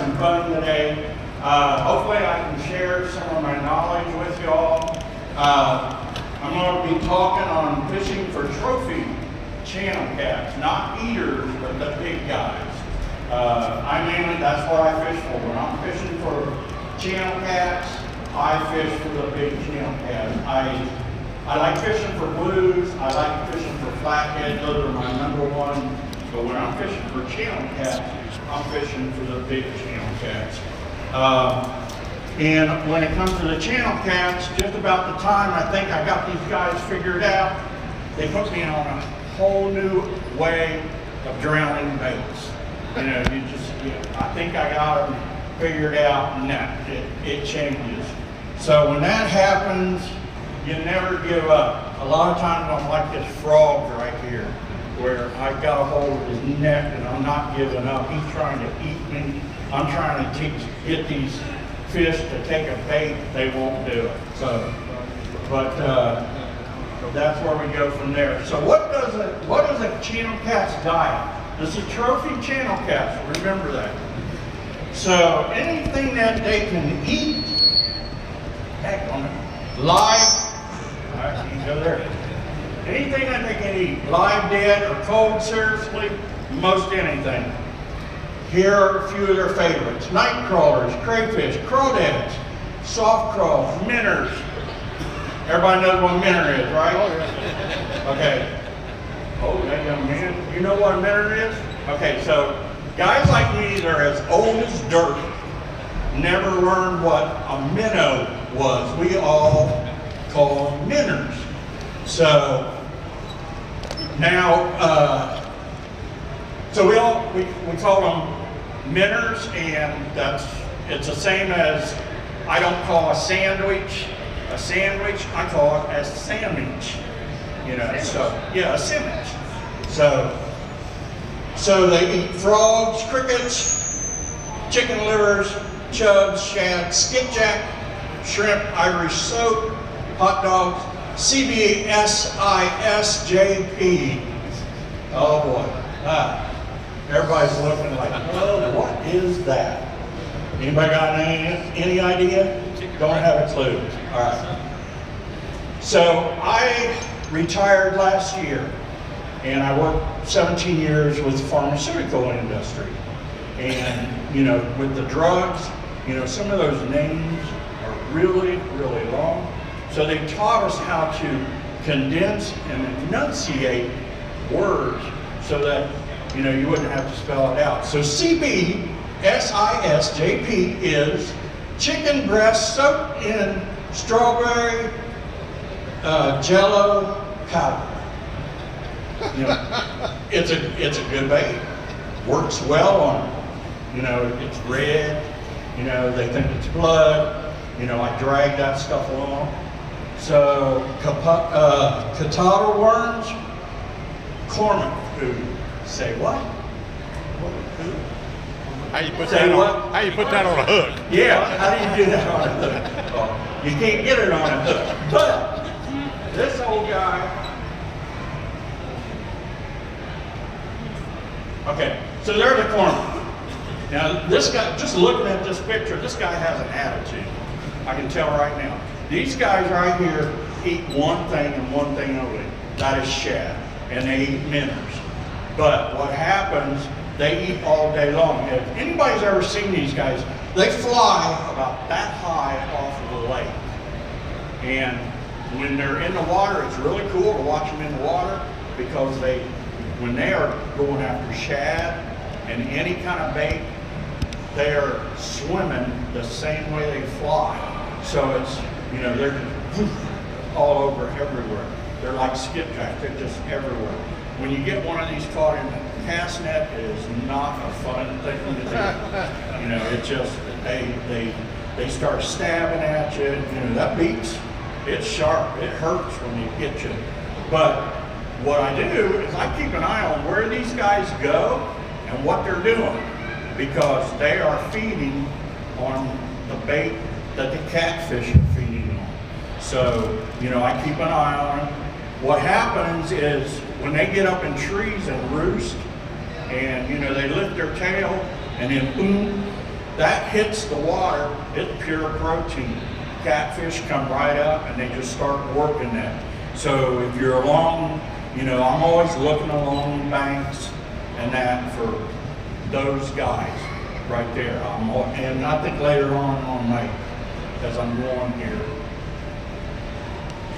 some fun today. Hopefully I can share some of my knowledge with y'all. I'm going to be talking on fishing for trophy channel cats, not eaters, but the big guys. That's what I fish for. When I'm fishing for channel cats, I fish for the big channel cats. I like fishing for blues, I like fishing for flathead, those are my number one. But when I'm fishing for channel cats, I'm fishing for the big channel cats. And when it comes to the channel cats, just about the time I think I got these guys figured out, they put me on a whole new way of drowning baits. You know, I think I got them figured out, and it changes. So when that happens, you never give up. A lot of times I'm like this frog right here, where I got a hold of his neck and I'm not giving up. He's trying to eat me. I'm trying to get these fish to take a bait. They won't do it. So, but that's where we go from there. So what does a channel cat's diet? This is trophy channel cats, remember that. So anything that they can eat, heck on it, live, all right, you can go there. Anything that they can eat, live, dead, or cold, seriously, most anything. Here are a few of their favorites: night crawlers, crayfish, crawdads, soft crawls, minnows. Everybody knows what a minnow is, right? Oh, yeah. Okay. Oh, that young man, you know what a minnow is? Okay, so guys like me that are as old as dirt never learned what a minnow was. We all call them minnows. So now, so we call them minnows, and it's the same as, I don't call a sandwich, I call it a sandwich. You know, so yeah, a sandwich. So they eat frogs, crickets, chicken livers, chubs, shad, skipjack, shrimp, Irish soap, hot dogs, CBSISJP. Oh boy. Everybody's looking like, oh, what is that? Anybody got any idea? Don't have a clue. All right. So I retired last year, and I worked 17 years with the pharmaceutical industry. And, you know, with the drugs, you know, some of those names are really, really long. So they taught us how to condense and enunciate words so that, you know, you wouldn't have to spell it out. So CBSISJP is chicken breast soaked in strawberry Jello powder. You know, it's a good bait. Works well on them. You know, it's red. You know, they think it's blood. You know, I drag that stuff along. So catawba worms, cormorant food. Say what? Who? How you put that on a hook? Yeah, how do you do that on a hook? Well, you can't get it on a hook. But this old guy. Okay, so there's a cormorant. Now this guy, just looking at this picture, this guy has an attitude. I can tell right now. These guys right here eat one thing and one thing only. That is shad, and they eat minnows. But what happens, they eat all day long. If anybody's ever seen these guys, they fly about that high off of the lake. And when they're in the water, it's really cool to watch them in the water, because when they are going after shad and any kind of bait, they are swimming the same way they fly. So it's, you know, they're just all over everywhere. They're like skipjack, they're just everywhere. When you get one of these caught in a cast net, it is not a fun thing to do. You know, it just, they start stabbing at you. You know, that beaks. It's sharp. It hurts when they get you. But what I do is I keep an eye on where these guys go and what they're doing, because they are feeding on the bait that the catfish are feeding on. So, you know, I keep an eye on them. What happens is when they get up in trees and roost, and, you know, they lift their tail, and then boom, that hits the water, it's pure protein. Catfish come right up and they just start working that. So if you're along, you know, I'm always looking along banks and that for those guys right there. And I think later on my, as I'm going here,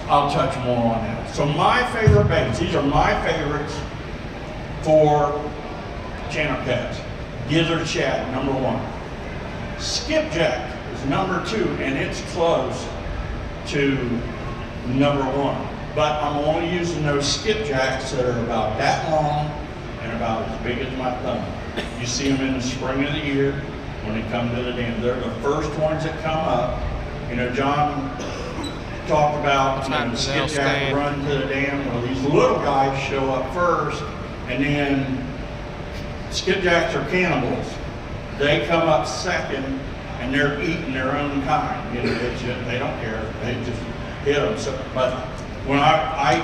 I'll touch more on that. So my favorite baits, these are my favorites for channel cats. Gizzard shad, number 1. Skipjack is number 2, and it's close to number 1. But I'm only using those skipjacks that are about that long and about as big as my thumb. You see them in the spring of the year when they come to the dam. They're the first ones that come up. You know, John talked about, you know, skipjack run to the dam. Well, these little guys show up first, and then skipjacks are cannibals. They come up second, and they're eating their own kind. You know, they don't care. They just hit them. So, but when I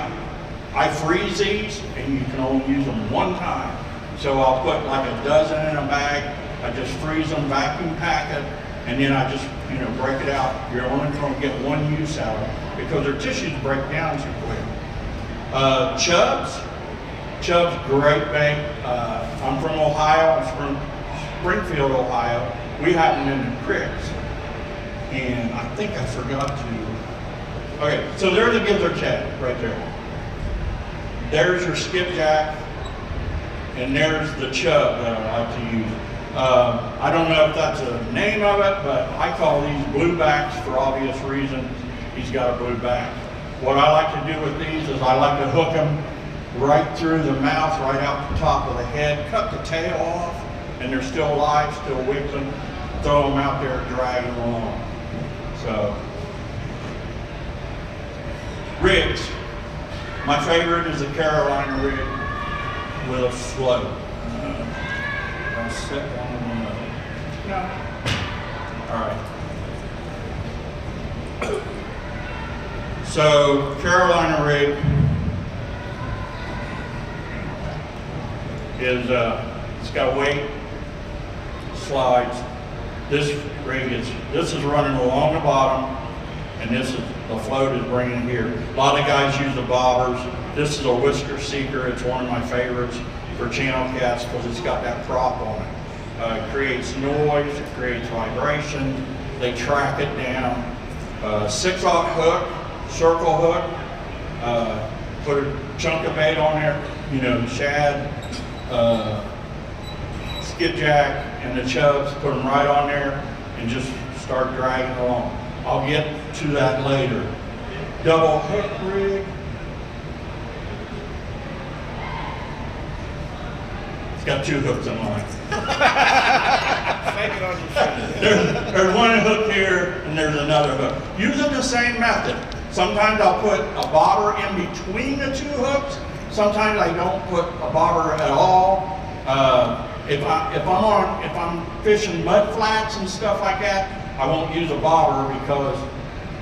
freeze these, and you can only use them one time. So I'll put like a dozen in a bag. I just freeze them, vacuum pack it, and then I just, you know, break it out. You're only going to get one use out of it because their tissues break down too quick. Chubs, great bait. I'm from Ohio. I'm from Springfield, Ohio. We have them in the creeks, and I think I forgot to. Okay, so there's a gizzard shad right there. There's your skipjack, and there's the chub that I like to use. I don't know if that's the name of it, but I call these bluebacks for obvious reasons. He's got a blue back. What I like to do with these is I like to hook them right through the mouth, right out the top of the head, cut the tail off, and they're still alive, still wiggling, throw them out there, drag them along. So, rigs. My favorite is the Carolina rig with a float. I'll set one of them up. No. All right. So, Carolina rig is, it's got weight, slides. This rig this is running along the bottom, and the float is bringing here. A lot of guys use the bobbers. This is a whisker seeker. It's one of my favorites for channel cats because it's got that prop on it. It creates noise, it creates vibration. They track it down. 6/0 hook, circle hook. Put a chunk of bait on there. You know, shad, skipjack, and the chubs. Put them right on there and just start dragging along. I'll get to that later. Double hook rig. It's got 2 hooks on mine. There's one hook here and there's another hook. Using the same method. Sometimes I'll put a bobber in between the 2 hooks. Sometimes I don't put a bobber at all. If I'm fishing mud flats and stuff like that, I won't use a bobber because,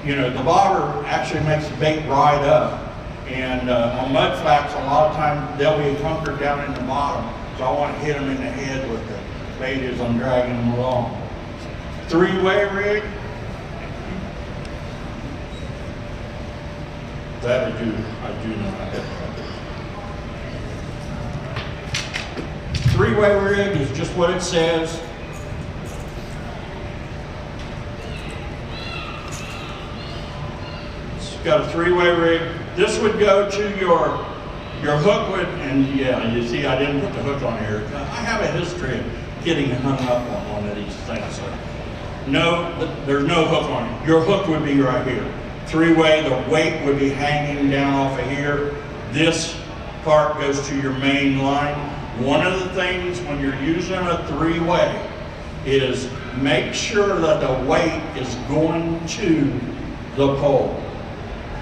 you know, the bobber actually makes the bait ride up. And on mud flats, a lot of times they'll be hunkered down in the bottom. So I want to hit them in the head with the bait as I'm dragging them along. 3-way rig. That I do not. 3-way rig is just what it says. Got a 3-way rig. This would go to your hook would, and yeah, you see I didn't put the hook on here. I have a history of getting hung up on one of these things. So no, there's no hook on it. Your hook would be right here. 3-way, the weight would be hanging down off of here. This part goes to your main line. One of the things when you're using a 3-way is make sure that the weight is going to the pole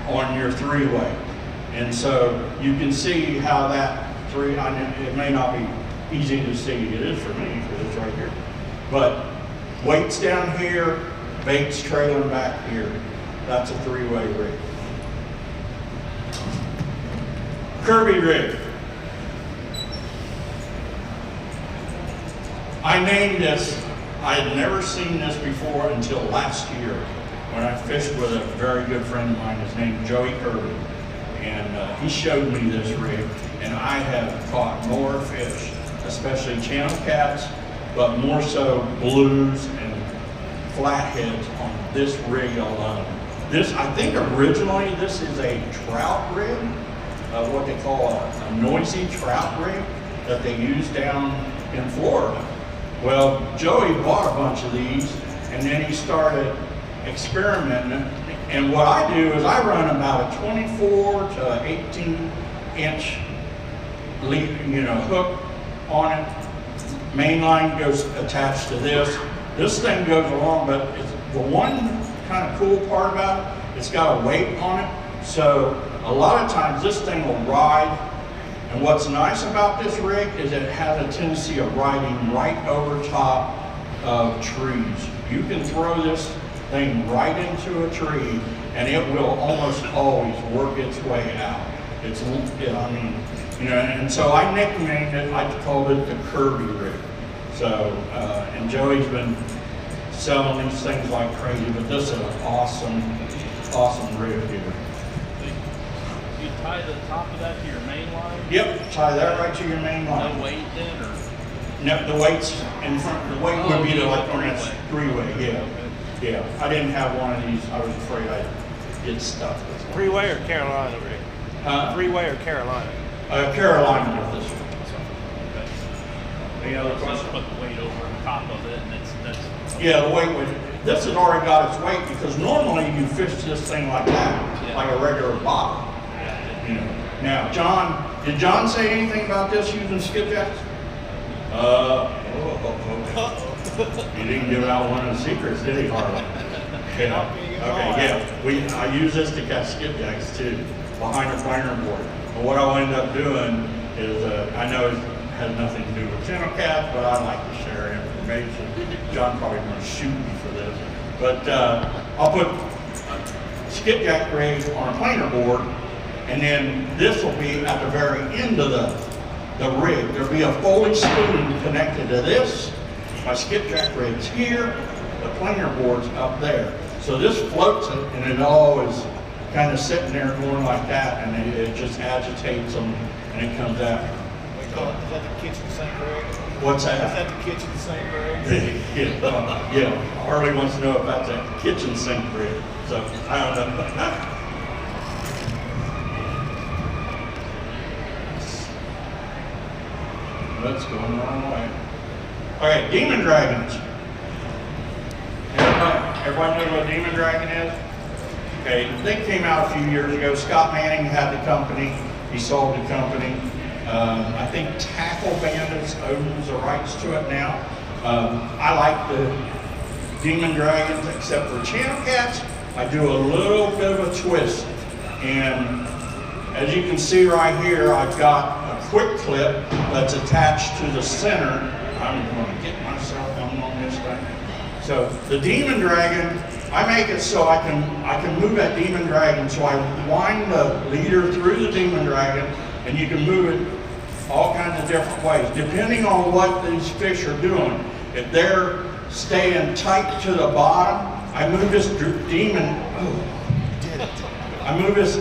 on your 3-way. And so you can see how that it may not be easy to see. It is for me because it's right here. But weight's down here, bait's trailing back here. That's a 3-way rig. Kirby rig. I named this I had never seen this before until last year when I fished with a very good friend of mine. His name is Joey Kirby. And he showed me this rig, and I have caught more fish, especially channel cats, but more so blues and flatheads on this rig alone. This, I think originally this is a trout rig, what they call a noisy trout rig that they use down in Florida. Well, Joey bought a bunch of these, and then he started experimenting. And what I do is I run about a 24 to 18 inch hook on it. Main line goes attached to this. This thing goes along, but it's, the one kind of cool part about it, it's got a weight on it. So a lot of times this thing will ride. And what's nice about this rig is it has a tendency of riding right over top of trees. You can throw this thing right into a tree and it will almost always work its way out. And so I nicknamed it, I called it the Kirby rig. So, and Joey's been selling these things like crazy, but this is an awesome rig here. You tie the top of that to your main line? Yep, tie that right to your main line. No weight then, or? No, the weight's in front. The weight would be like on that three-way. Yeah, yeah. I didn't have one of these. I was afraid I'd get stuck with one. Three-way or Carolina rig? Three-way or Carolina? Carolina with this one. Okay. Any other So just questions? put the weight over top of it, and that's. Yeah, the weight would. This has already got its weight because normally you fish this thing like that, like a regular bottom. You know. Now, John, did John say anything about this using skipjacks? He didn't give out one of the secrets, did he, Harley? Yeah. Okay, yeah. I use this to catch skipjacks too, behind a planer board. But what I'll end up doing is, I know it has nothing to do with channel cats, but I like to share information. John probably going to shoot me for this. But I'll put skipjack rig on a planer board, and then this will be at the very end of the rig. There'll be a Foley spoon connected to this. My skipjack rig's here, the planer board's up there. So this floats it, and it all is kind of sitting there going like that, and it just agitates them, and it comes after them. Is that the kitchen sink rig? What's that? Is that the kitchen sink rig? Yeah, Harley wants to know if that's a kitchen sink rig. So, I don't know. That's going the wrong way. Okay, demon dragons. Everybody knows what demon dragon is? Okay, they came out a few years ago. Scott Manning had the company. He sold the company. I think Tackle Bandits owns the rights to it now. I like the demon dragons, except for channel cats. I do a little bit of a twist. And as you can see right here, I've got a quick clip that's attached to the center. I'm going to get myself on this thing. So the demon dragon, I make it so I can move that demon dragon. So I wind the leader through the demon dragon, and you can move it all kinds of different ways, depending on what these fish are doing. If they're staying tight to the bottom, I move this demon. I move this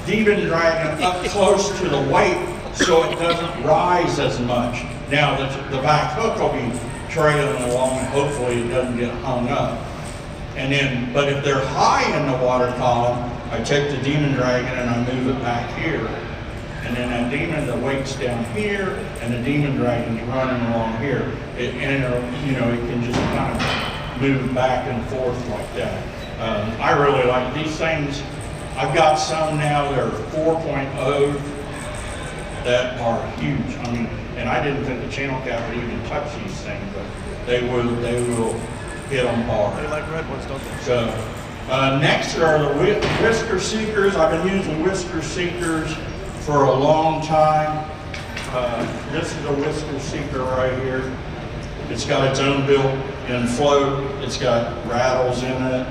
demon dragon up close to the weight so it doesn't rise as much. Now the back hook will be trailing along and hopefully it doesn't get hung up. And then, but if they're high in the water column, I take the demon dragon and I move it back here. And then that demon, the weight's down here, and the demon dragon's running along here. It can just kind of move back and forth like that. I really like these things. I've got some now that are 4.0 that are huge. I mean, and I didn't think the channel cat would even touch these things, but they will hit them hard. They like red ones, don't they? So next are the whisker seekers. I've been using whisker seekers for a long time. This is a whisker seeker right here. It's got its own built-in float. It's got rattles in it.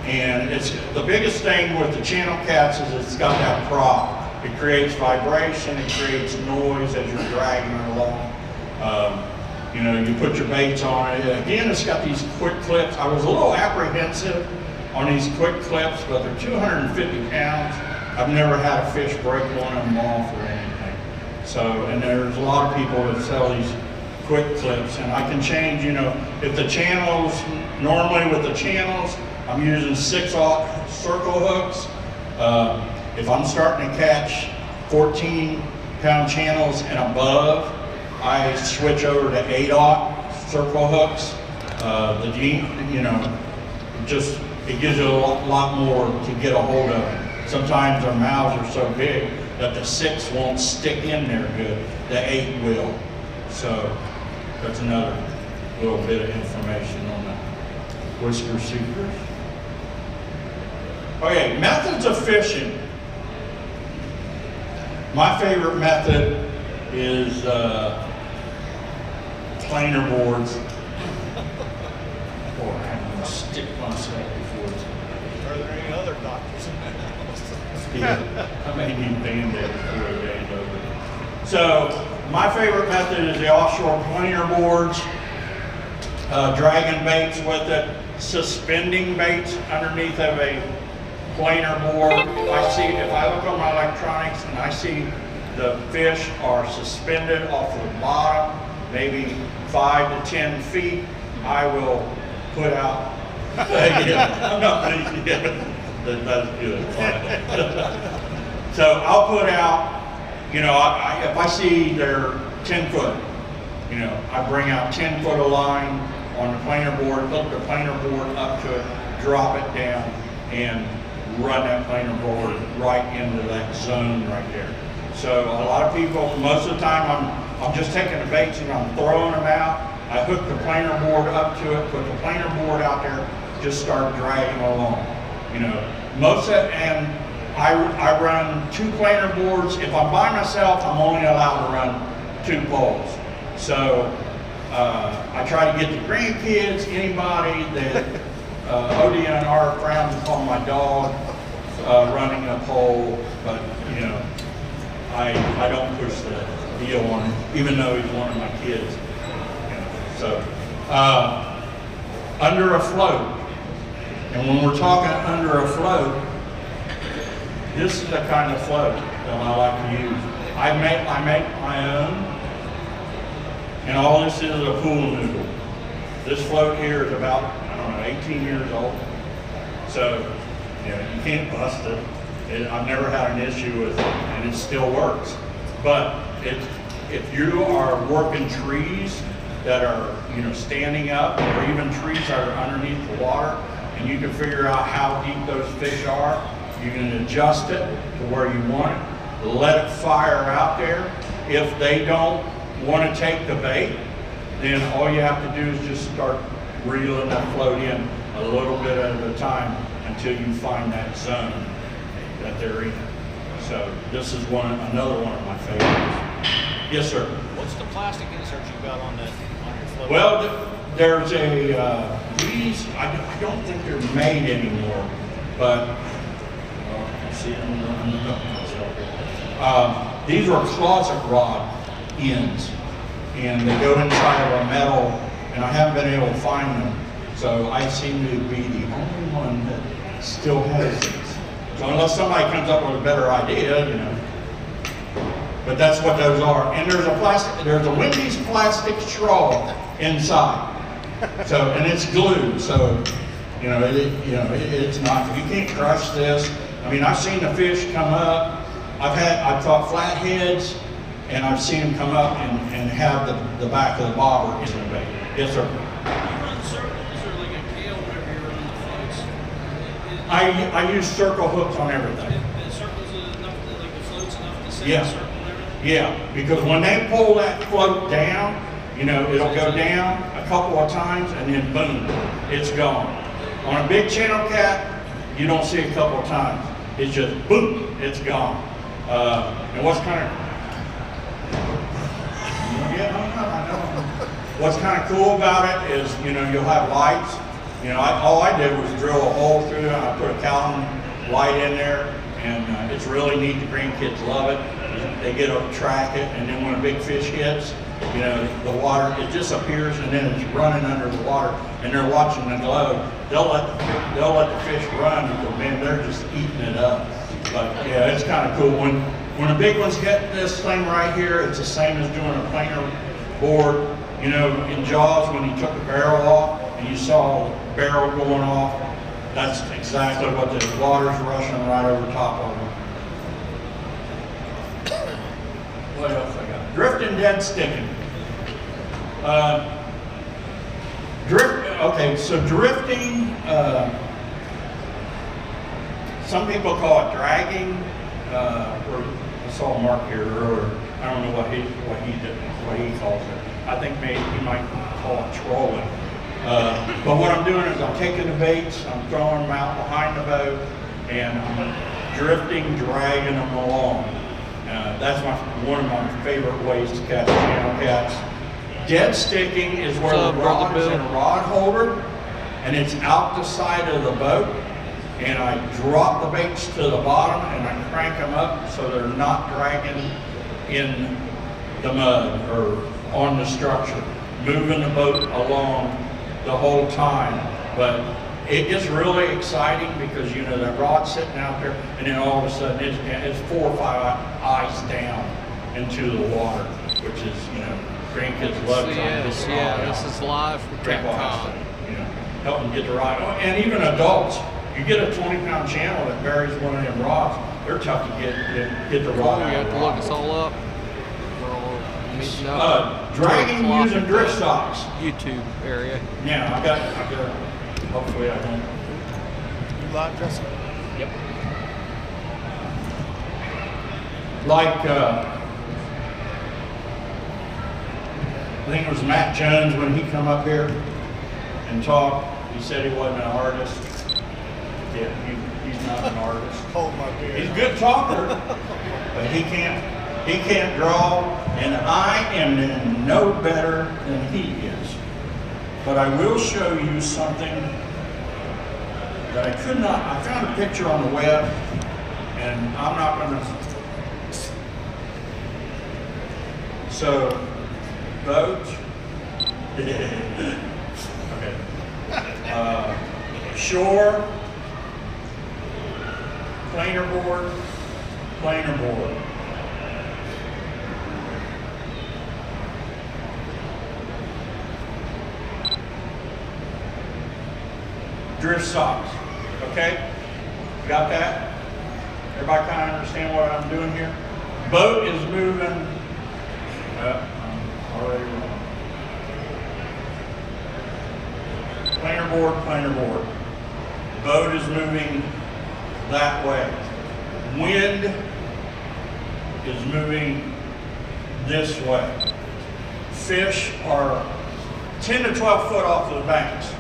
And it's the biggest thing with the channel cats is it's got that prop It creates vibration, it creates noise as you're dragging it along. You know, you put your baits on it. Again, it's got these quick clips. I was a little apprehensive on these quick clips, but they're 250 pounds. I've never had a fish break one of them off or anything. So, and there's a lot of people that sell these quick clips, and I can change, you know, if the channels, normally with the channels, I'm using 6/0 circle hooks. If I'm starting to catch 14-pound channels and above, I switch over to 8/0 circle hooks. You know, it gives you a lot more to get a hold of it. Sometimes their mouths are so big that the 6 won't stick in there good. The 8 will. So that's another little bit of information on the whisker seekers. Okay, methods of fishing. My favorite method is planer boards. Or I'm gonna stick myself before it's. Are there any other doctors in that house? Yeah, I may need Band-Aids before the day's over. So my favorite method is the offshore planer boards, dragging baits with it, suspending baits underneath of a planer board. If I look on my electronics and I see the fish are suspended off the bottom, maybe 5 to 10 feet, I will put out. That's good. So I'll put out, you know, if I see they're 10 foot, you know, I bring out 10 foot of line on the planer board, hook the planer board up to it, drop it down, and run that planer board right into that zone right there. So a lot of people, most of the time, I'm just taking the baits and I'm throwing them out. I hook the planer board up to it, put the planer board out there, just start dragging along. You know, most of it, and I run 2 planer boards. If I'm by myself, I'm only allowed to run 2 poles. So I try to get the grandkids, anybody that ODNR frowns upon my dog running a pole, but you know, I don't push the deal on him, even though he's one of my kids. You know, so under a float, and when we're talking under a float, this is the kind of float that I like to use. I make my own, and all this is a pool noodle. This float here is about, I don't know, 18 years old. So, you know, you can't bust it. I've never had an issue with it, and it still works. But if you are working trees that are, you know, standing up, or even trees that are underneath the water, and you can figure out how deep those fish are, you can adjust it to where you want it, let it fire out there. If they don't want to take the bait, then all you have to do is just start reeling that float in a little bit at a time until you find that zone that they're in. So this is another one of my favorites. Yes, sir. What's the plastic insert you got on your float? Well, there's these, I don't think they're made anymore, but see, these are closet rod ends, and they go inside of a metal, and I haven't been able to find them. So I seem to be the only one that still has these. So unless somebody comes up with a better idea, you know. But that's what those are. And there's a Wendy's plastic straw inside. So, and it's glued. So, you know, it's not, you can't crush this. I mean, I've seen the fish come up. I've caught flatheads, and I've seen them come up and have the back of the bobber in the bait. Yes, sir. I use circle hooks on everything. The circles enough, like the float's enough to set Yeah. a circle and everything? Yeah, because when they pull that float down, you know, it'll go down a couple of times and then boom, it's gone. On a big channel cat, you don't see a couple of times. It's just boom, it's gone. And what's kind of, I know. What's kind of cool about it is, you know, you'll have lights. You know, all I did was drill a hole through it, and I put a Calvin light in there, and it's really neat. The grandkids love it. They get up, track it, and then when a big fish hits, you know, the water, it just appears and then it's running under the water, and they're watching the glow. They'll let the fish run because, man, they're just eating it up. But yeah, it's kind of cool. When the big ones hit this thing right here, it's the same as doing a planer board. You know, in Jaws, when he took the barrel off and you saw the barrel going off, that's exactly what the water's rushing right over top of them. What else I got? Drifting, dead sticking. Okay, so drifting, some people call it dragging. Or I saw Mark here earlier. I don't know what he calls it. I think maybe he might call it trolling. But what I'm doing is I'm taking the baits, I'm throwing them out behind the boat, and I'm drifting, dragging them along. That's one of my favorite ways to catch channel cats. Dead sticking is where the rod is in a rod holder, and it's out the side of the boat, and I drop the baits to the bottom, and I crank them up so they're not dragging in the mud or on the structure, moving the boat along the whole time. But it gets really exciting because, you know, that rod's sitting out there, and then all of a sudden it's 4 or 5 eyes down into the water, which is, you know, grandkids love trying to get the rod out. This is live from Capcom. You know, help them get the rod. And even adults, you get a 20-pound channel that buries one of them rods, they're tough to get the rod out. You have to look us all up. We're all meeting up. Dragging using drift stocks. YouTube area. Yeah, I got. Hopefully I don't. You live dressing? Yep. Like, I think it was Matt Jones when he come up here and talked. He said he wasn't an artist. Yeah, he's not an artist. Hold my beer. He's a good talker, but he can't draw, and I am no better than he is. But I will show you something that I could not. I found a picture on the web, and I'm not going to. So, boat. Okay. Shore. Planer board. Planer board. Drift socks, okay? Got that? Everybody kind of understand what I'm doing here? Boat is moving, I'm already wrong. Planer board. Boat is moving that way. Wind is moving this way. Fish are 10 to 12 foot off of the banks.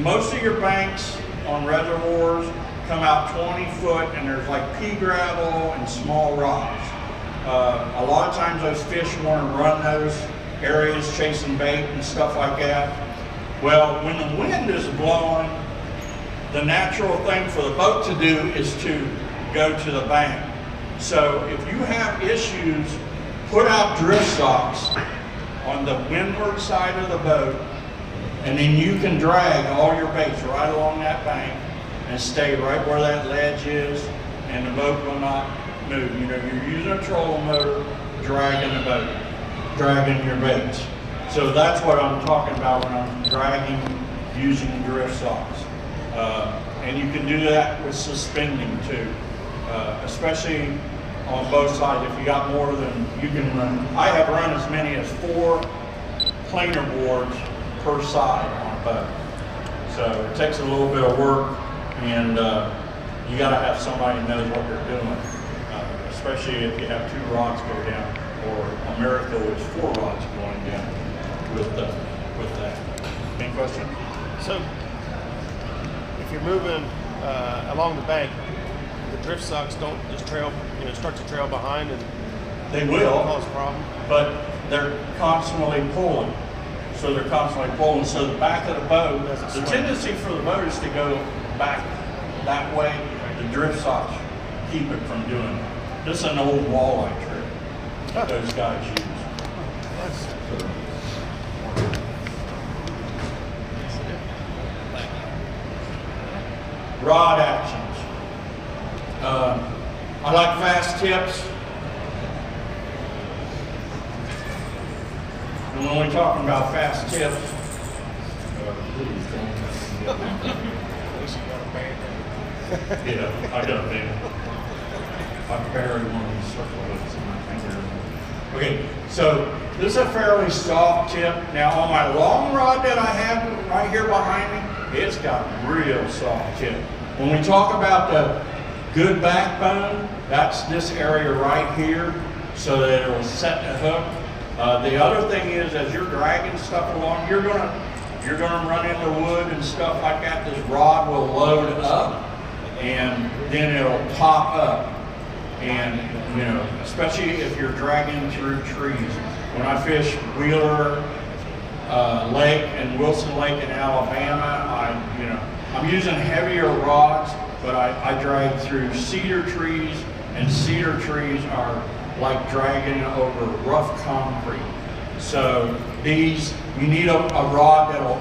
Most of your banks on reservoirs come out 20 foot, and there's like pea gravel and small rocks. A lot of times those fish want to run those areas chasing bait and stuff like that. Well, when the wind is blowing, the natural thing for the boat to do is to go to the bank. So if you have issues, put out drift socks on the windward side of the boat, and then you can drag all your baits right along that bank and stay right where that ledge is, and the boat will not move. You know, you're using a trolling motor, dragging the boat, dragging your baits. So that's what I'm talking about when I'm dragging using drift socks. And you can do that with suspending too, especially on both sides. If you got more than you can run, I have run as many as 4 planer boards per side on a boat. So it takes a little bit of work, and you got to have somebody who knows what they're doing, especially if you have 2 rods go down, or a miracle is 4 rods going down with that. Any question? So, if you're moving along the bank, the drift socks don't just trail, start to trail behind and They will, cause a problem. but they're constantly pulling. So they're constantly pulling. So the back of the boat, the tendency for the boat is to go back that way. The drift socks keep it from doing that. This is an old walleye trick that those guys use. Rod actions. I like fast tips. And when we're talking about fast tips, yeah, I got a band. I buried one of these circle hooks in my finger. Okay, so this is a fairly soft tip. Now on my long rod that I have right here behind me, it's got real soft tip. When we talk about the good backbone, that's this area right here, so that it'll set the hook. The other thing is, as you're dragging stuff along, you're gonna run into wood and stuff like that. This rod will load up, and then it'll pop up. And you know, especially if you're dragging through trees. When I fish Wheeler Lake and Wilson Lake in Alabama, I'm using heavier rods, but I drag through cedar trees, and cedar trees are like dragging over rough concrete. So these, you need a rod that'll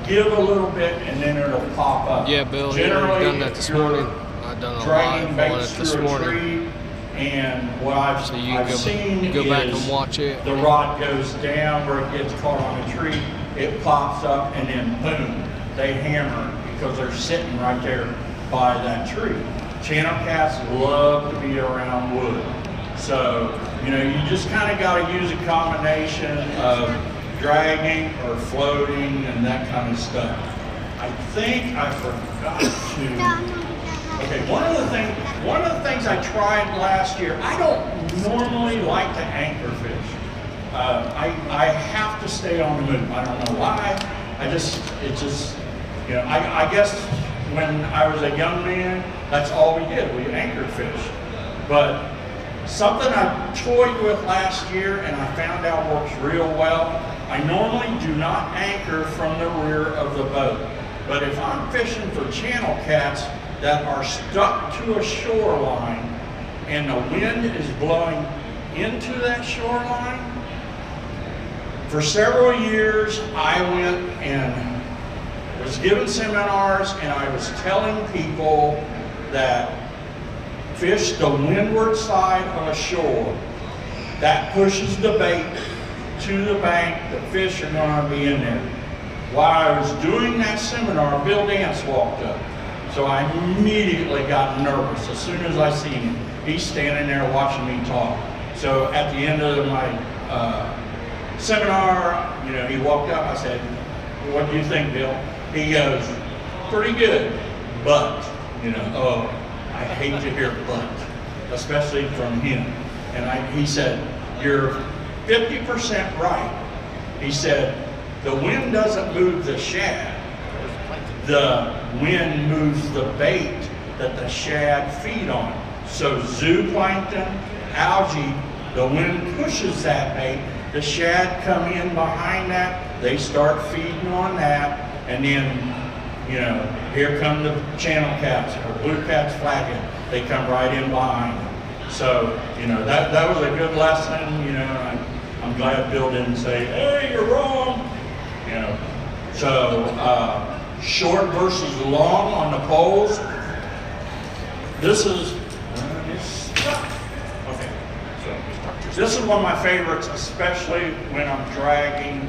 give a little bit and then it'll pop up. Yeah, Bill, Generally, you've done that this morning. I've done a dragging live on baits it this through a morning. tree, and what I've seen go back is and watch it. the rod goes down where it gets caught on a tree, it pops up, and then boom, they hammer it because they're sitting right there by that tree. Channel cats love to be around wood. So, you know, you just kind of got to use a combination of dragging or floating and that kind of stuff. I think I forgot to. Okay, one of the things I tried last year, I don't normally like to anchor fish. I have to stay on the move. I don't know why. I guess when I was a young man, that's all we did. We anchored fish. But something I toyed with last year and I found out works real well. I normally do not anchor from the rear of the boat. But if I'm fishing for channel cats that are stuck to a shoreline and the wind is blowing into that shoreline, for several years I went and was giving seminars and I was telling people that fish the windward side of a shore. That pushes the bait to the bank, the fish are going to be in there. While I was doing that seminar, Bill Dance walked up. So I immediately got nervous as soon as I seen him. He's standing there watching me talk. So at the end of my seminar, you know, he walked up, I said, "What do you think, Bill?" He goes, "Pretty good, but," you know, oh, I hate to hear but, especially from him. And he said, "You're 50% right." He said, "The wind doesn't move the shad. The wind moves the bait that the shad feed on. So zooplankton, algae, the wind pushes that bait. The shad come in behind that. They start feeding on that. And then, you know, here come the channel cats or blue cats flathead. They come right in behind them. So, you know, that was a good lesson. You know, I'm glad Bill didn't say, "Hey, you're wrong." You know, so short versus long on the poles. This is okay. So this is one of my favorites, especially when I'm dragging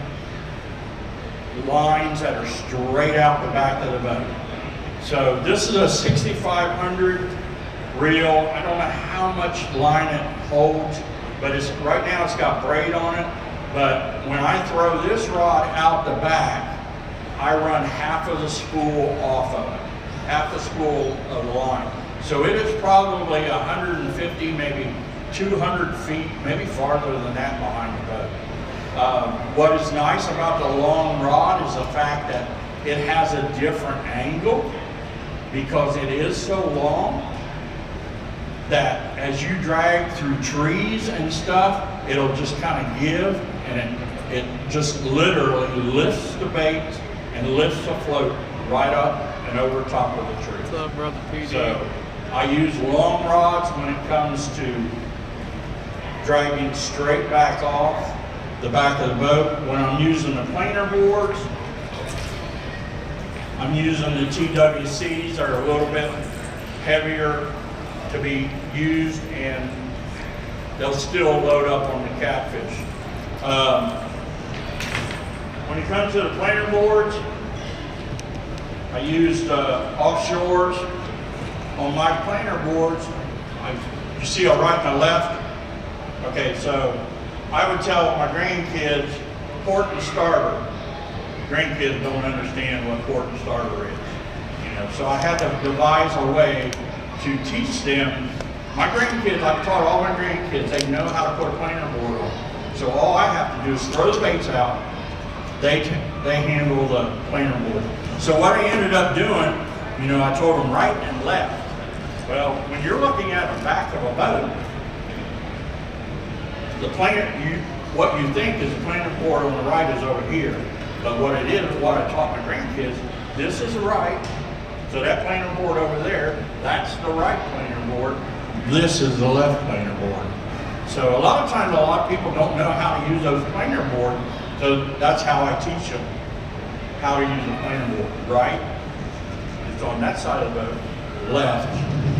lines that are straight out the back of the boat. So this is a 6500 reel. I don't know how much line it holds, but right now it's got braid on it. But when I throw this rod out the back, I run half of the spool off of it, half the spool of the line. So it is probably 150, maybe 200 feet, maybe farther than that behind the boat. What is nice about the long rod is the fact that it has a different angle because it is so long that as you drag through trees and stuff, it'll just kind of give, and it just literally lifts the bait and lifts the float right up and over top of the tree. What's up, brother PD? So I use long rods when it comes to dragging straight back off the back of the boat. When I'm using the planer boards, I'm using the TWCs. They're a little bit heavier to be used, and they'll still load up on the catfish. When it comes to the planer boards, I used offshores. On my planer boards, you see a right and a left. Okay, so I would tell my grandkids port and starboard. Grandkids don't understand what port and starboard is. You know, so I had to devise a way to teach them. My grandkids, I've taught all my grandkids, they know how to put a planer board on. So all I have to do is throw the baits out. They handle the planer board. So what I ended up doing, you know, I told them right and left. Well, when you're looking at the back of a boat, the planer, what you think is the planer board on the right is over here. But what it is, what I taught my grandkids, this is the right. So that planer board over there, that's the right planer board. This is the left planer board. So a lot of times, a lot of people don't know how to use those planer boards. So that's how I teach them how to use a planer board. Right is on that side of the boat. Left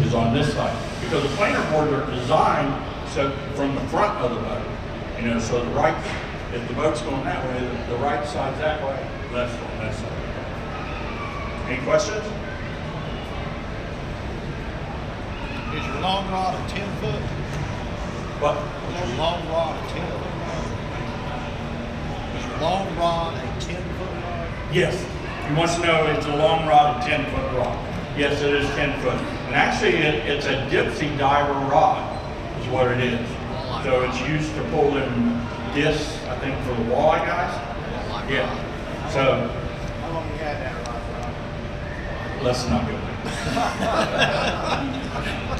is on this side. Because the planer boards are designed so from the front of the boat. You know, so the right, if the boat's going that way, the right side's that way, left's on that side. Any questions? Is your long rod a 10 foot? What? Is your long rod a 10 foot rod? Is your long rod a 10 foot rod? Yes. He wants to know it's a long rod, a 10-foot rod. Yes, it is 10 foot. And actually, it's a dipsy diver rod, is what it is. So it's used to pull them discs, I think, for the walleye guys. Yeah. So. How long you had that rod? Let's not go.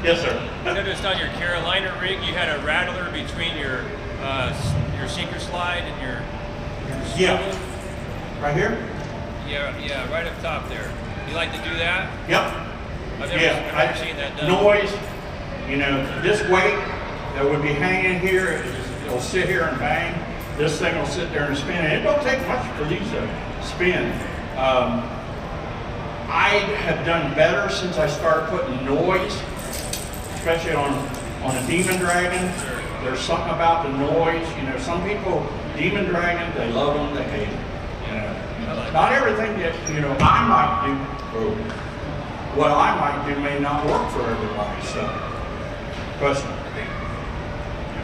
Yes, sir. I noticed on your Carolina rig you had a rattler between your sinker slide and your Yeah. swivel. Right here? Yeah, right up top there. You like to do that? Yep. I've never seen that done. Noise, you know, this weight that would be hanging here, it'll sit here and bang. This thing will sit there and spin. And it don't take much for these to spin. I have done better since I started putting noise, especially on a Demon Dragon. There's something about the noise. You know, some people, Demon Dragon, they love them, they hate them. You know, not everything that, you know, I might do, or what I might do may not work for everybody. So, question.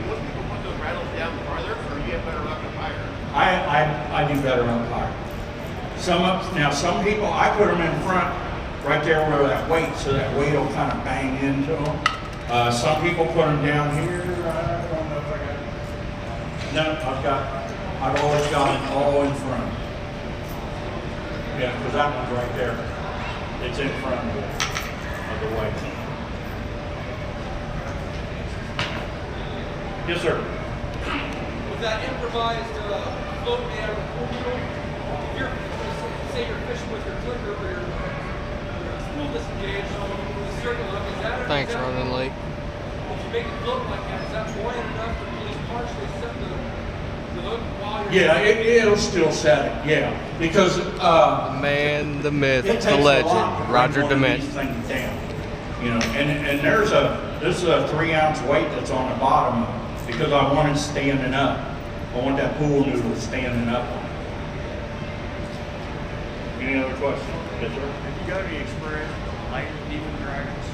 Most people put those rattles down farther, or you get better up and higher? I do better up higher. Some people, I put them in front, right there where that weight, so that weight will kind of bang into them. Some people put them down here. I don't know if I got. No, I've always got it all in front. Yeah, because that one's right there. It's in front of the weight. Yes, sir. With that improvised float man or pool needle, if you're, say you're fishing with your clicker or your spool disengaged on the circle hook, is that Thanks, is that, running late. if you make it float like that, is that buoyant enough to at least partially set the hook while you're Yeah, it'll still set it. Yeah, because The man, the myth, it takes the a lot to legend, bring Roger one of Dement. these things down. You know, and this is a 3-ounce weight that's on the bottom of it because I want it standing up. I want that pool noodle standing up on it. Any other questions? Yes, sir. Have you got any experience with lighted Demon Dragons?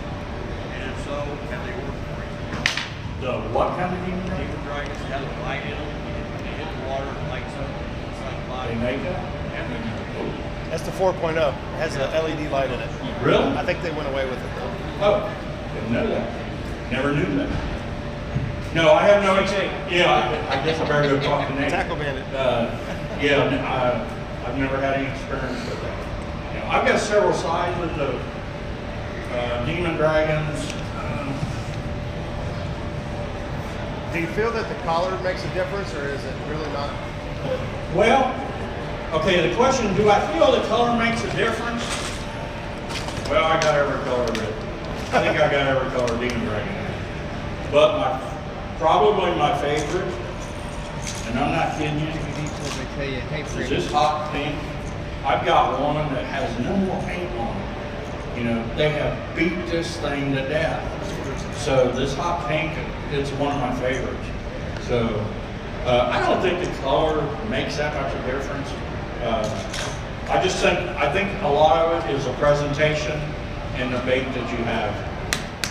And if so, have they worked for you? The what kind of demon dragon? Demon Dragons have a light in them. They hit the water, it lights up. It's like a They body. make that? That's the 4.0. It has an LED light in it. Really? I think they went away with it though. Oh, didn't know that. Never knew that. No, I have no experience. Yeah, I guess I better go talk to Nate. Tackle Bandit. I've never had any experience with that. You know, I've got several sizes of Demon Dragons. Do you feel that the collar makes a difference, or is it really not? Well, okay, the question, do I feel the color makes a difference? Well, I got every color written. I think I got every color demon dragon in. But probably my favorite, and I'm not kidding you, They tell you, hey, is Fred, this hot pink. I've got one that has no more paint on it. You know, they have beat this thing to death. So this hot pink, it's one of my favorites. So I don't think the color makes that much of a difference. I think a lot of it is a presentation and the bait that you have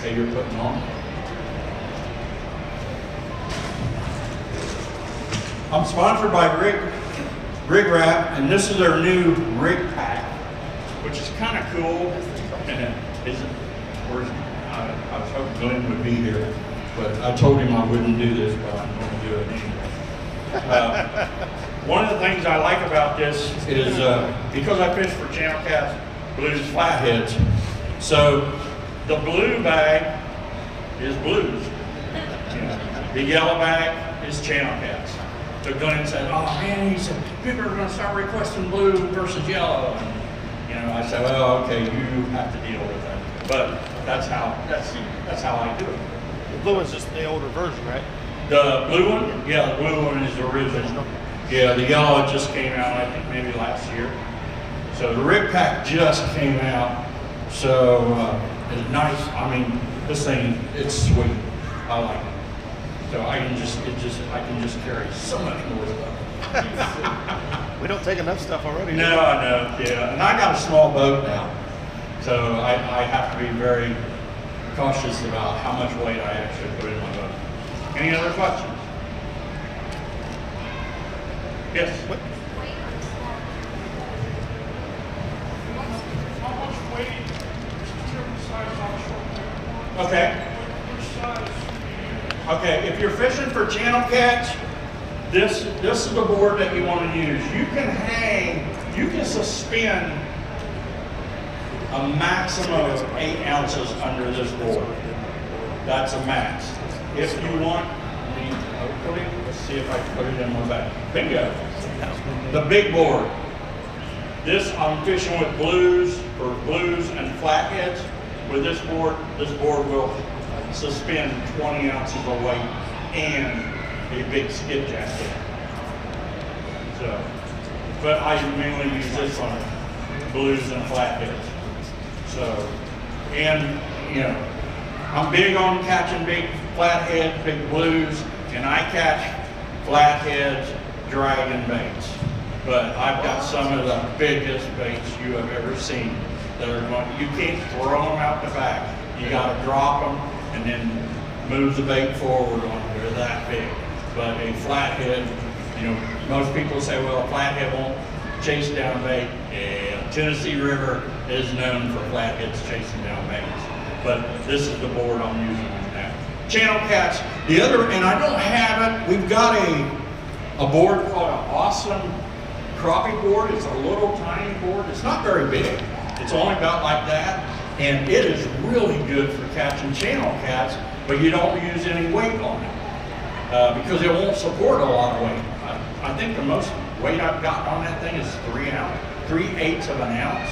that you're putting on. I'm sponsored by Rig Wrap, and this is their new rig pack, which is kind of cool. And I was hoping Glenn would be here, but I told him I wouldn't do this, but I'm going to do it anyway. One of the things I like about this is because I fish for channel cats, blues, flatheads. So the blue bag is blues. You know, the yellow bag is channel cats. So Glenn said, "Oh man," he said, "people are going to start requesting blue versus yellow." And, you know, I said, "Well, okay, you have to deal with that." But that's how I do it. The blue one's just the older version, right? The blue one? Yeah, the blue one is the original. Yeah, the yellow just came out, I think maybe last year. So the rig pack just came out. So it's nice. I mean, this thing, it's sweet. I like it. So I can just carry so much more stuff. We don't take enough stuff already. No, yeah. And I got a small boat now. So I have to be very cautious about how much weight I actually put in my boat. Any other questions? Yes? What? How much weight is different size offshore? Okay. Which size? Okay, if you're fishing for channel cats, this is the board that you want to use. You can suspend a maximum of 8 ounces under this board. That's a max. If you want, let's see if I can put it in my bag. Bingo. The big board. This, I'm fishing with blues and flatheads. With this board will suspend 20 ounces of weight and a big skipjack head. So, but I mainly use this on blues and flatheads. So, and you know, I'm big on catching big flatheads, big blues, and I catch flatheads, dragon baits. But I've got some of the biggest baits you have ever seen that are going, you can't throw them out the back. You gotta drop them and then move the bait forward on them. They're that big. But a flathead, you know, most people say, well, a flathead won't chase down bait. Yeah, Tennessee River is known for flatheads chasing down baits. But this is the board I'm using on that. Channel cats, the other, and I don't have it, we've got a board called an Awesome Crappie board. It's a little tiny board. It's not very big. It's only about like that. And it is really good for catching channel cats, but you don't use any weight on it because it won't support a lot of weight. I think the most weight I've got on that thing is 3/8 of an ounce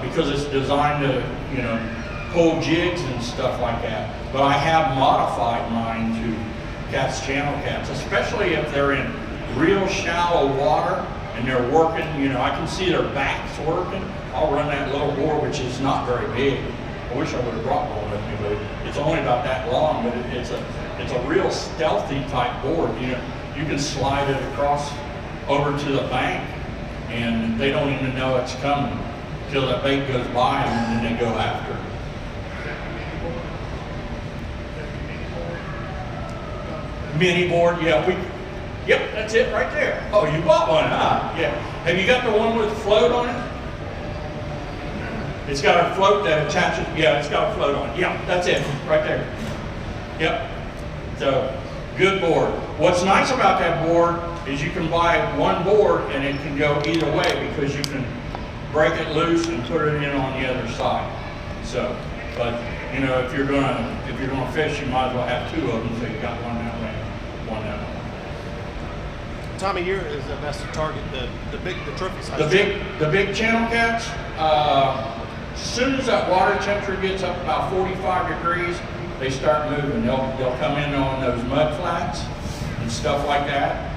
because it's designed to, you know, pull jigs and stuff like that. But I have modified mine to catch channel cats, especially if they're in real shallow water and they're working, you know, I can see their backs working. I'll run that little board, which is not very big. I wish I would have brought one with me, but it's only about that long, but it's a real stealthy type board. You know, you can slide it across over to the bank and they don't even know it's coming till that bait goes by them and then they go after it. Mini board, yeah, yep, that's it right there. Oh, you bought one, huh? Yeah. Have you got the one with the float on it? It's got a float that attaches, yeah, it's got a float on it. Yeah, that's it, right there. Yep. So, good board. What's nice about that board is you can buy one board and it can go either way because you can break it loose and put it in on the other side. So, but you know, if you're gonna fish, you might as well have two of them, so you got one that way, one that way. What time of year is the best to target the trophy size? The big channel cats. As soon as that water temperature gets up about 45 degrees, they start moving. They'll come in on those mud flats and stuff like that.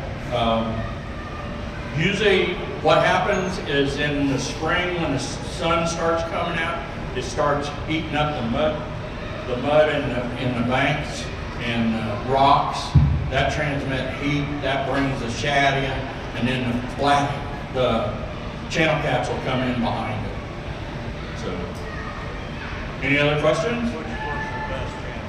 Usually what happens is in the spring when the sun starts coming out, it starts eating up the mud in the banks and rocks. That transmit heat, that brings the shad in, and then the channel cats will come in behind it. So, any other questions? What's your personal best channel?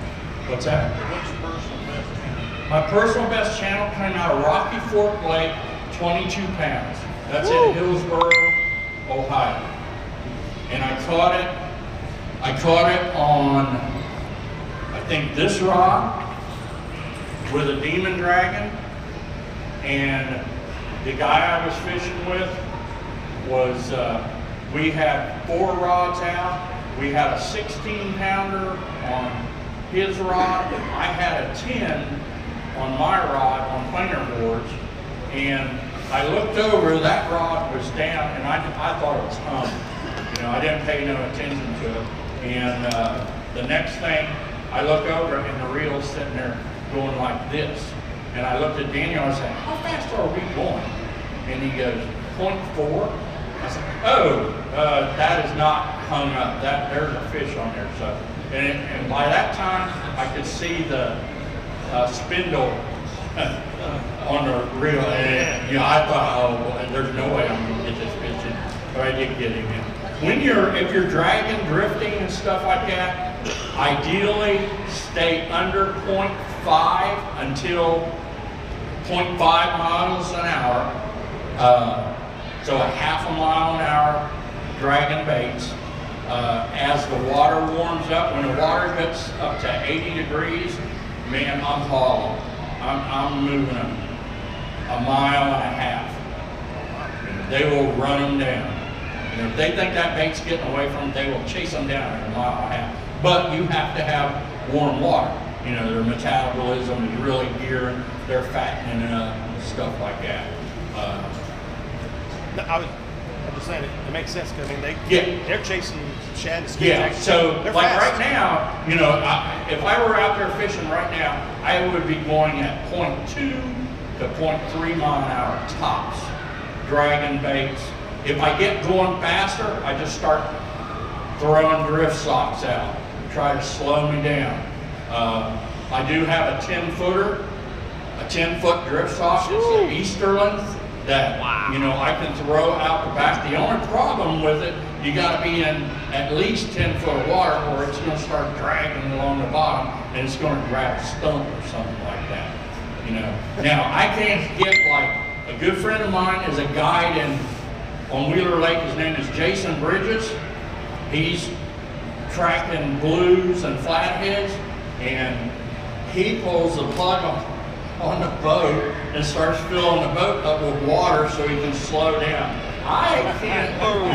What's that? What's your personal best channel? My personal best channel came out of Rocky Fork Lake, 22 pounds. That's in Hillsboro, Ohio. And I caught it on, I think this rod with a demon dragon. And the guy I was fishing with was, we had 4 rods out. We had a 16 pounder on his rod. I had a 10 on my rod on planer boards. And I looked over, that rod was down, and I thought it was hung. You know, I didn't pay no attention to it. And the next thing, I look over and the reel's sitting there going like this. And I looked at Daniel and I said, how fast are we going? And he goes, 0.4. I said, oh, that is not hung up. There's a fish on there. So, and by that time, I could see the spindle on the reel. And you know, I thought, oh, well, there's no way I'm going to get this fish in. But I did get him in. If you're dragging, drifting, and stuff like that, ideally stay under 0.5 until 0.5 miles an hour. So a half a mile an hour dragging baits. As the water warms up, when the water gets up to 80 degrees, man, I'm hauling. I'm moving them a mile and a half. They will run them down. And if they think that bait's getting away from them, they will chase them down at a mile and a half. But you have to have warm water. You know, their metabolism is really gearing, they're fattening up and stuff like that. No, I'm just saying it makes sense because I mean they're chasing shad and skinks. Yeah, so they're like fast. right now, you know, if I were out there fishing right now, I would be going at 0.2 to 0.3 mile an hour tops, dragging baits. If I get going faster, I just start throwing drift socks out, try to slow me down. I do have a 10-footer, a 10-foot drift sock. It's an Easterling that, you know, I can throw out the back. The only problem with it, you got to be in at least 10 foot of water or it's going to start dragging along the bottom and it's going to grab a stump or something like that. You know. Now, I can't get like, a good friend of mine is a guide on Wheeler Lake. His name is Jason Bridges. He's tracking blues and flatheads, and he pulls the plug on the boat and starts filling the boat up with water so he can slow down. I can't, no,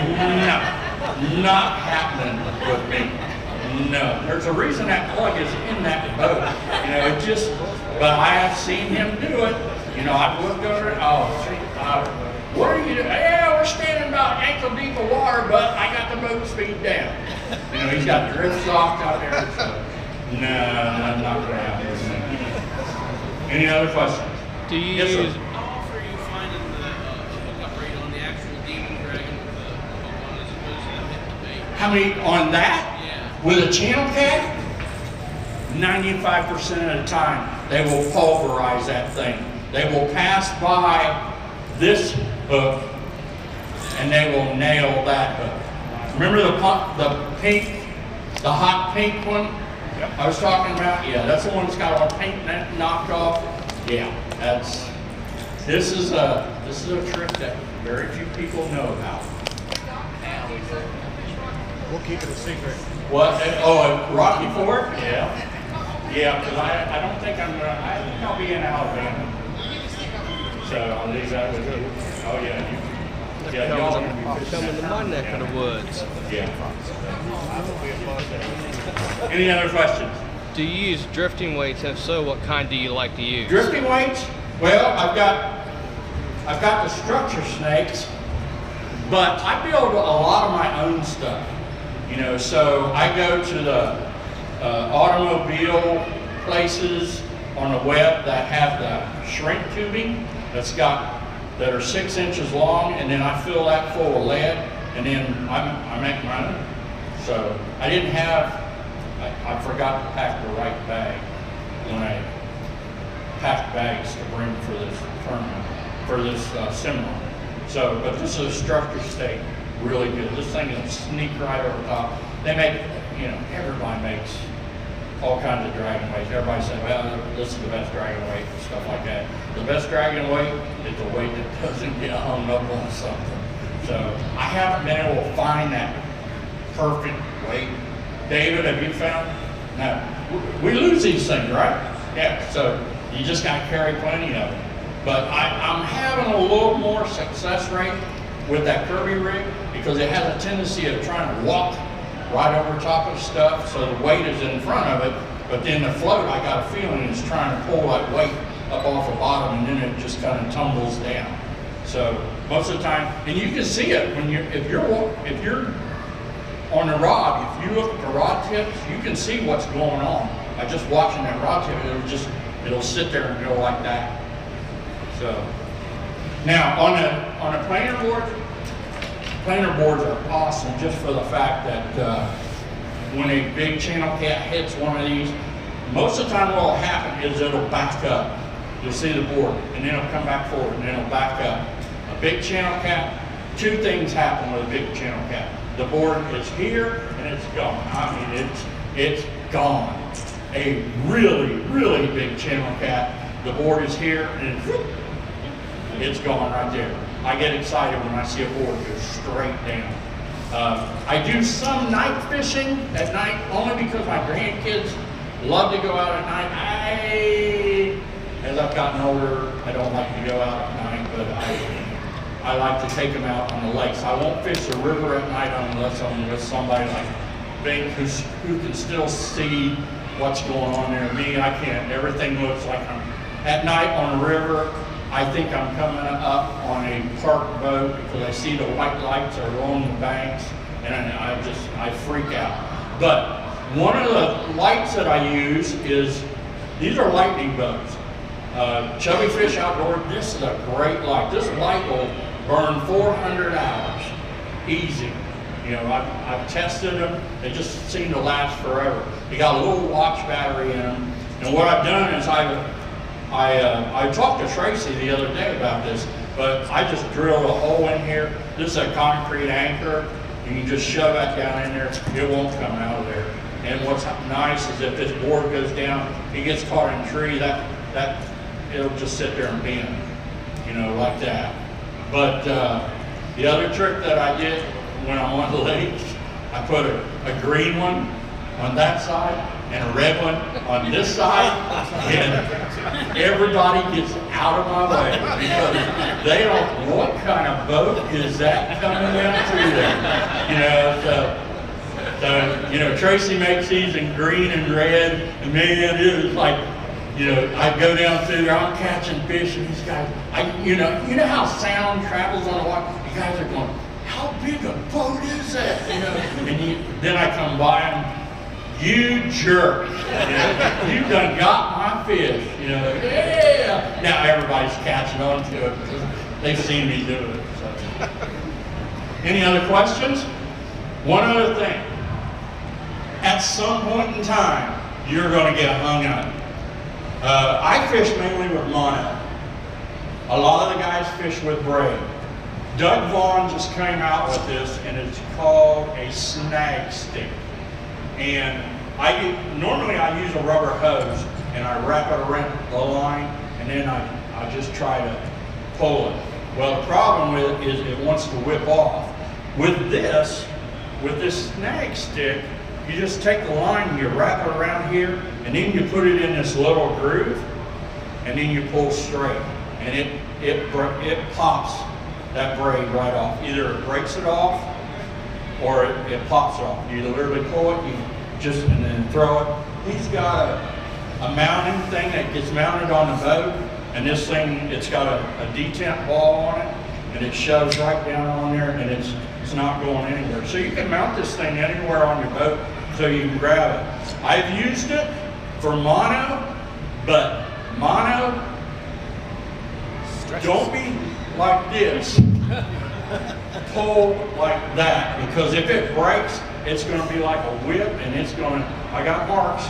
not happening with me. No, there's a reason that plug is in that boat. You know, it just, but I have seen him do it. You know, I've looked over it, what are you doing? Yeah, we're standing about ankle deep of water, but I got the boat speed down. You know, he's got drift socks out there. So, no, not gonna happen. Any other questions? Do you Yes, sir. use How often are you finding the hookup rate on the actual demon dragon with the hook on as opposed to them hitting the bait? How many on that? Yeah. With a channel cat? 95% of the time, they will pulverize that thing. They will pass by this hook and they will nail that hook. Remember the pink, the hot pink one I was talking about? Yeah, that's the one that's got all paint knocked off. Yeah, this is a trick that very few people know about. We'll keep it a secret. What? Oh, Rocky Fork? Yeah. Yeah, because I don't think I think I'll be in Alabama. So I'll leave that with you. Oh yeah, y'all are gonna be fishing coming to that my time. neck of the woods? Yeah. Any other questions? Do you use drifting weights? If so, what kind do you like to use? Drifting weights? Well, I've got the structure snakes, but I build a lot of my own stuff. You know, so I go to the automobile places on the web that have the shrink tubing that are 6 inches long, and then I fill that full of lead, and then I make my own. So I didn't have, I forgot to pack the right bag when I packed bags to bring for this tournament, for this seminar. So, but this is a structure stake, really good. This thing will sneak right over top. They make, you know, everybody makes all kinds of dragon weights. Everybody says, well, this is the best dragon weight and stuff like that. The best dragon weight is the weight that doesn't get hung up on something. So I haven't been able to find that perfect weight. David, have you found? No. We lose these things, right? Yeah, so you just got to carry plenty of them. But I'm having a little more success rate with that Kirby rig because it has a tendency of trying to walk right over top of stuff, so the weight is in front of it, but then the float, I got a feeling, is trying to pull that weight up off the bottom, and then it just kind of tumbles down. So most of the time, and you can see it when if you're on the rod, if you look at the rod tips, you can see what's going on by just watching that rod tip. It'll sit there and go like that. So now on a planer boards are awesome just for the fact that when a big channel cat hits one of these, most of the time what will happen is it'll back up. You'll see the board, and then it'll come back forward, and then it'll back up. A big channel cat, two things happen with a big channel cat. The board is here, and it's gone. I mean, it's gone. A really, really big channel cat, the board is here, and it's gone right there. I get excited when I see a board go straight down. I do some night fishing at night only because my grandkids love to go out at night. As I've gotten older, I don't like to go out at night, but I like to take them out on the lakes. I won't fish the river at night unless I'm with somebody like Bink who can still see what's going on there. Me, I can't. Everything looks like I'm at night on the river. I think I'm coming up on a park boat because I see the white lights are along the banks, and I freak out. But one of the lights that I use is, these are lightning bugs. Chubby Fish Outdoor, this is a great light. This light will burn 400 hours, easy. You know, I've tested them, they just seem to last forever. They got a little watch battery in them, and what I've done is I talked to Tracy the other day about this, but I just drilled a hole in here. This is a concrete anchor. You can just shove that down in there. It won't come out of there. And what's nice is if this board goes down, it gets caught in a tree, that it'll just sit there and bend, you know, like that. But the other trick that I did when I'm on the lakes, I put a green one on that side and a red one on this side, and everybody gets out of my way because they don't, what kind of boat is that coming down through there? You know, so you know, Tracy makes these in green and red, and man, it was like, you know, I go down through there, I'm catching fish, and these guys, you know how sound travels on the water? You guys are going, how big a boat is that? You know, and then I come by and, you jerk, you know, you done got my fish, you know, yeah. Now everybody's catching on to it because they've seen me do it. So. Any other questions? One other thing. At some point in time, you're going to get hung up. I fish mainly with mono. A lot of the guys fish with braid. Doug Vaughn just came out with this, and it's called a snag stick. And normally I use a rubber hose, and I wrap it around the line, and then I just try to pull it. Well, the problem with it is it wants to whip off. With this snag stick, you just take the line and you wrap it around here, and then you put it in this little groove, and then you pull straight, and it pops that braid right off. Either it breaks it off, or it pops it off. You literally pull it, and then throw it. He's got a mounting thing that gets mounted on the boat, and this thing, it's got a detent ball on it, and it shoves right down on there, and it's not going anywhere. So you can mount this thing anywhere on your boat so you can grab it. I've used it for mono, but mono, don't be like this, pull like that, because if it breaks, it's going to be like a whip, and it's going to, I got marks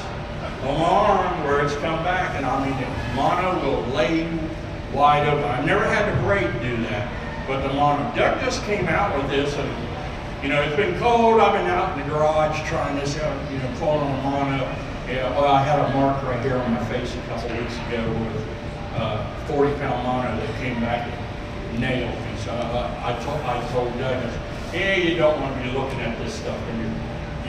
on my arm where it's come back, and I mean, mono will lay you wide open. I've never had the braid do that, but the mono. Doug just came out with this, and you know, it's been cold. I've been out in the garage trying this out, you know, pulling on the mono. Yeah, well, I had a mark right here on my face a couple weeks ago with 40-pound mono that came back and nailed me. So I told Doug, yeah, you don't want to be looking at this stuff when you're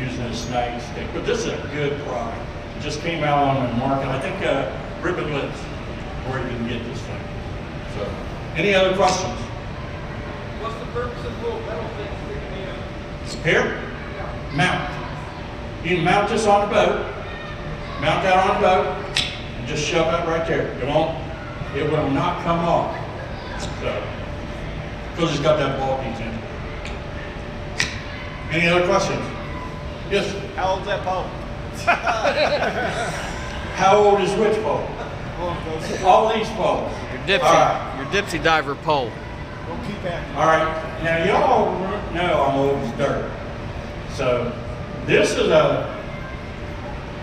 using a snag stick. But this is a good product. It just came out on the market. I think Ribbon Lips, where you can get this thing. So, any other questions? What's the purpose of the little metal thing sticking in? Here? Mount. You can mount this on the boat. Mount that on the boat, and just shove that right there. It will not come off. So, because it's got that ball piece in it. Any other questions? Yes? How old's that pole? How old is which pole? All these poles. Your All right. dipsy diver pole. Don't keep after me. All right. Now, y'all know I'm old as dirt. So, this is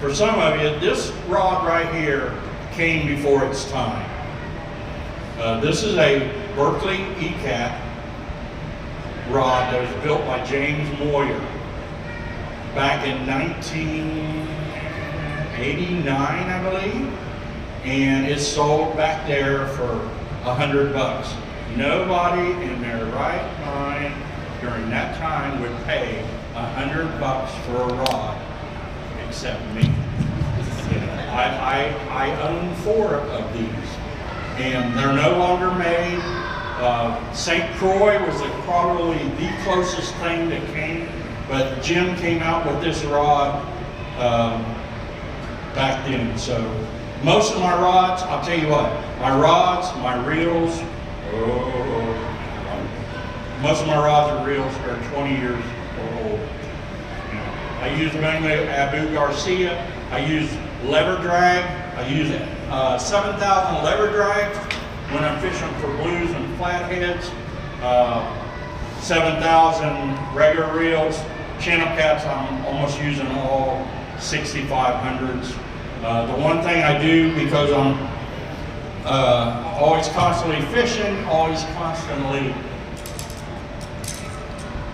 for some of you, this rod right here came before its time. This is a Berkeley ECAT rod that was built by James Moyer back in 1989, I believe, and it's sold back there for $100. Nobody in their right mind during that time would pay $100 for a rod except me. I own 4 of these, and they're no longer made. St. Croix was probably the closest thing that came, but Jim came out with this rod back then. So most of my rods, I'll tell you what, my rods, my reels, most of my rods and reels are 20 years or older. You know, I use mainly Abu Garcia. I use lever drag. I use 7,000 lever drags when I'm fishing for blues and flatheads. 7,000 regular reels. Channel cats, I'm almost using all 6,500s. The one thing I do, because I'm always constantly fishing, always constantly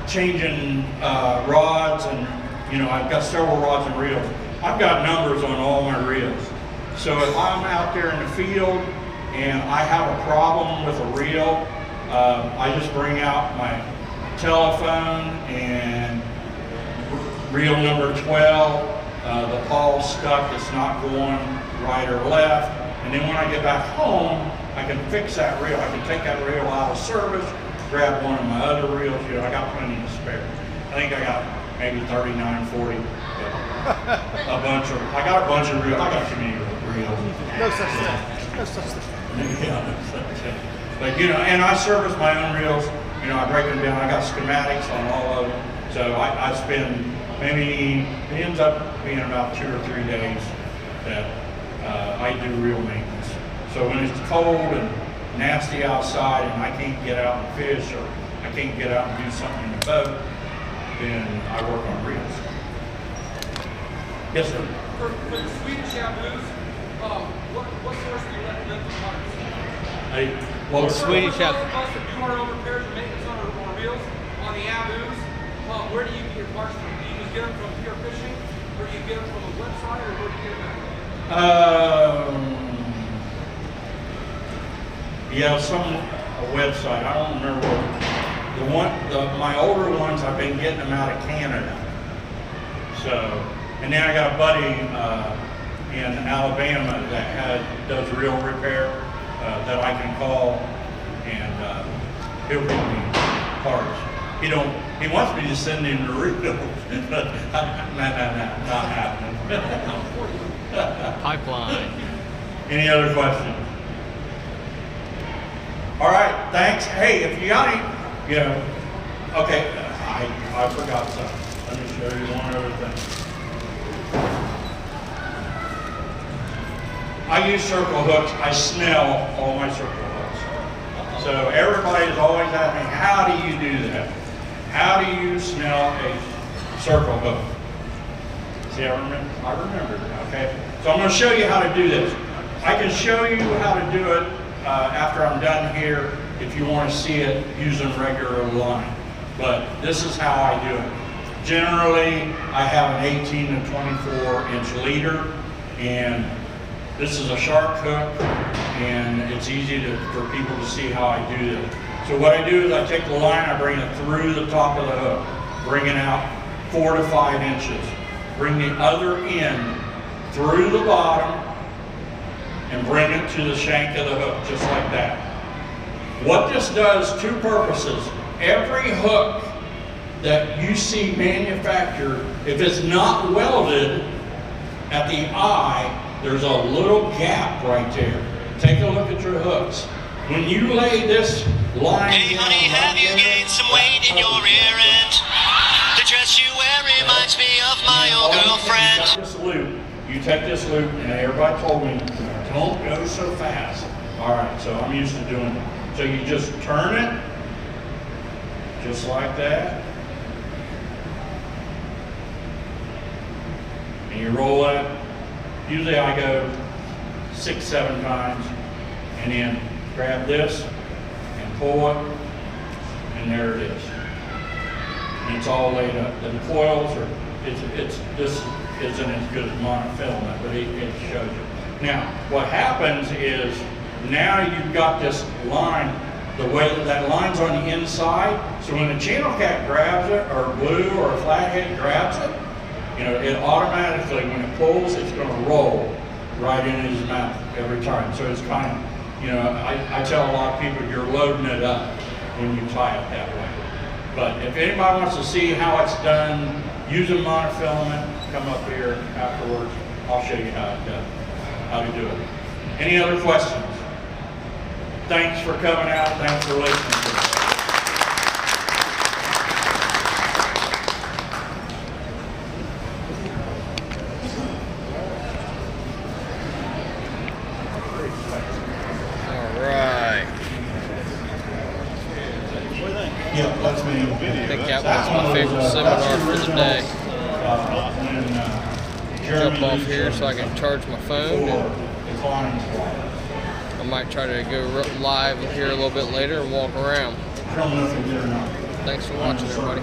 changing rods, and you know, I've got several rods and reels. I've got numbers on all my reels. So if I'm out there in the field and I have a problem with a reel, I just bring out my telephone and reel number 12, the pawl stuck, it's not going right or left. And then when I get back home, I can fix that reel. I can take that reel out of service, grab one of my other reels. You know, I got plenty to spare. I think I got maybe 39, 40. I got a bunch of reels. I got too many reels. No such thing. No such thing. Yeah, no such thing. But you know, and I service my own reels. You know, I break them down. I got schematics on all of them. So I spend maybe, it ends up being about 2 or 3 days that I do reel maintenance. So when it's cold and nasty outside and I can't get out and fish, or I can't get out and do something in the boat, then I work on reels. Yes, sir. For the Swedish Abus, what source do you let lift the parts? Well, Swedish Abus. Plus the URL repairs and maintenance on reels on the Abus. Where do you get your parts from? Do you just get them from Pure Fishing, or do you get them from a website, or where do you get them at? Yeah, a website. I don't remember what. My older ones, I've been getting them out of Canada. So, and then I got a buddy in Alabama that does reel repair that I can call, and he'll bring me parts. He wants me to send him the reels, but not happening. Pipeline. Any other questions? All right, thanks. Hey, if you got any, okay, I forgot something. Let me show you one other thing. I use circle hooks. I snell all my circle hooks. So everybody's always asking me, how do you do that? How do you snell a circle hook? See, I remembered, okay? So I'm going to show you how to do this. I can show you how to do it after I'm done here if you want to see it using regular line. But this is how I do it. Generally, I have an 18 to 24 inch leader, and this is a sharp hook, and it's easy for people to see how I do this. So what I do is I take the line, I bring it through the top of the hook, bring it out 4 to 5 inches. Bring the other end through the bottom and bring it to the shank of the hook, just like that. What this does, two purposes. Every hook that you see manufactured, if it's not welded at the eye, there's a little gap right there. Take a look at your hooks. When you lay this line Hey honey, have you gained some weight in your rear end? The dress you wear reminds me of my old girlfriend. This loop, you take this loop, and everybody told me, don't go so fast. All right, so I'm used to doing it. So you just turn it, just like that. And you roll it. Usually I go 6, 7 times, and then grab this and pull it, and there it is. And it's all laid up. The coils are, this isn't as good as monofilament, but it shows you. Now, what happens is, now you've got this line, the way that line's on the inside, so when a channel cat grabs it, or blue or a flathead grabs it, it automatically, when it pulls, it's going to roll right in his mouth every time. So it's kind of, I tell a lot of people, you're loading it up when you tie it that way. But if anybody wants to see how it's done using monofilament, come up here afterwards. I'll show you how to do it. Any other questions? Thanks for coming out. Thanks for listening to us. Yeah, that's me. I think that was my favorite seminar for the day. Jump off here so I can charge my phone. And I might try to go live here a little bit later and walk around. Thanks for watching, everybody.